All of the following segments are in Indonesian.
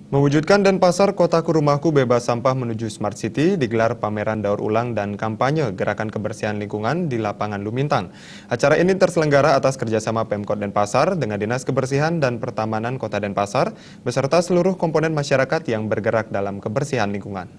Mewujudkan Denpasar Kotaku Rumahku Bebas Sampah menuju Smart City digelar pameran daur ulang dan kampanye gerakan kebersihan lingkungan di lapangan Lumintang. Acara ini terselenggara atas kerjasama Pemkot Denpasar dengan Dinas Kebersihan dan Pertamanan Kota Denpasar beserta seluruh komponen masyarakat yang bergerak dalam kebersihan lingkungan.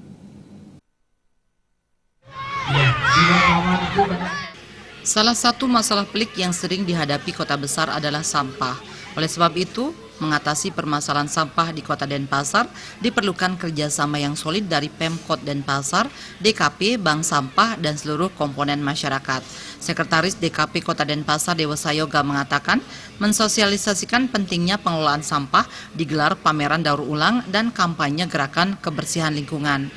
Salah satu masalah pelik yang sering dihadapi kota besar adalah sampah. Oleh sebab itu, mengatasi permasalahan sampah di kota Denpasar diperlukan kerjasama yang solid dari Pemkot Denpasar, DKP, Bank Sampah, dan seluruh komponen masyarakat. Sekretaris DKP Kota Denpasar Dewasa Yoga mengatakan, mensosialisasikan pentingnya pengelolaan sampah digelar pameran daur ulang dan kampanye gerakan kebersihan lingkungan.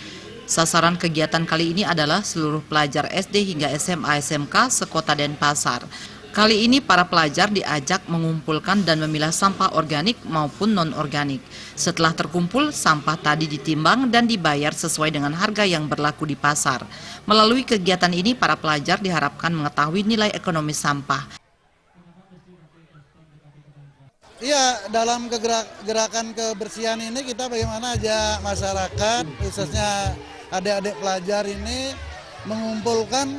Sasaran kegiatan kali ini adalah seluruh pelajar SD hingga SMA SMK sekota Denpasar. Kali ini para pelajar diajak mengumpulkan dan memilah sampah organik maupun non-organik. Setelah terkumpul, sampah tadi ditimbang dan dibayar sesuai dengan harga yang berlaku di pasar. Melalui kegiatan ini, para pelajar diharapkan mengetahui nilai ekonomi sampah. Iya, dalam gerakan kebersihan ini kita bagaimana aja masyarakat, khususnya adik-adik pelajar ini mengumpulkan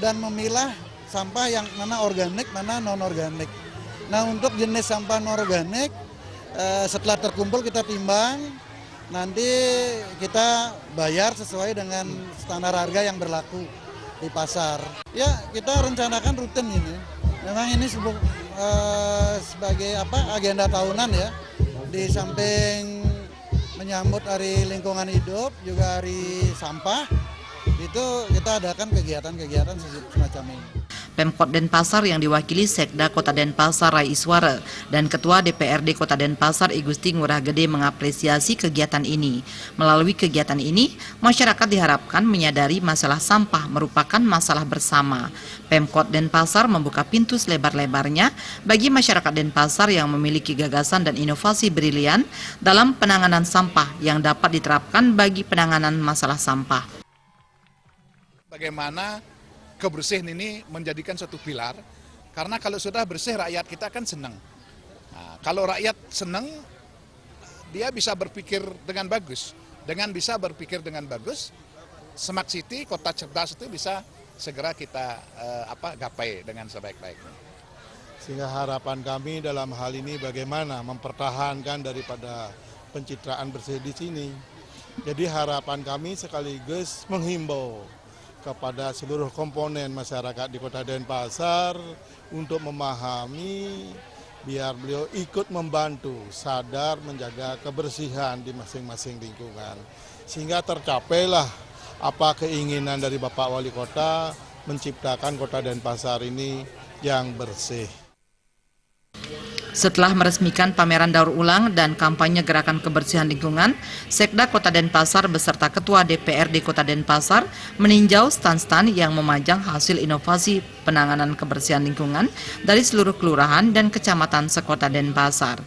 dan memilah sampah yang mana organik, mana non-organik. Nah, untuk jenis sampah non-organik, setelah terkumpul kita timbang, nanti kita bayar sesuai dengan standar harga yang berlaku di pasar. Ya, kita rencanakan rutin ini. Memang ini sebagai agenda tahunan ya, di samping menyambut Hari Lingkungan Hidup, juga Hari Sampah, itu kita adakan kegiatan-kegiatan semacam ini. Pemkot Denpasar yang diwakili Sekda Kota Denpasar Rai Iswara dan Ketua DPRD Kota Denpasar I Gusti Ngurah Gede mengapresiasi kegiatan ini. Melalui kegiatan ini, masyarakat diharapkan menyadari masalah sampah merupakan masalah bersama. Pemkot Denpasar membuka pintu selebar-lebarnya bagi masyarakat Denpasar yang memiliki gagasan dan inovasi brilian dalam penanganan sampah yang dapat diterapkan bagi penanganan masalah sampah. Bagaimana kebersihan ini menjadikan suatu pilar, karena kalau sudah bersih rakyat kita akan senang. Nah, kalau rakyat senang, dia bisa berpikir dengan bagus. Dengan bisa berpikir dengan bagus, Smart City, kota cerdas itu bisa segera kita gapai dengan sebaik-baiknya. Sehingga harapan kami dalam hal ini bagaimana mempertahankan daripada pencitraan bersih di sini. Jadi harapan kami sekaligus menghimbau kepada seluruh komponen masyarakat di Kota Denpasar untuk memahami, biar beliau ikut membantu, sadar menjaga kebersihan di masing-masing lingkungan. Sehingga tercapailah apa keinginan dari Bapak Wali Kota menciptakan Kota Denpasar ini yang bersih. Setelah meresmikan pameran daur ulang dan kampanye gerakan kebersihan lingkungan, Sekda Kota Denpasar beserta Ketua DPRD Kota Denpasar meninjau stan-stan yang memajang hasil inovasi penanganan kebersihan lingkungan dari seluruh kelurahan dan kecamatan sekota Denpasar.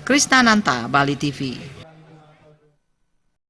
Krisna Nanta, Bali TV.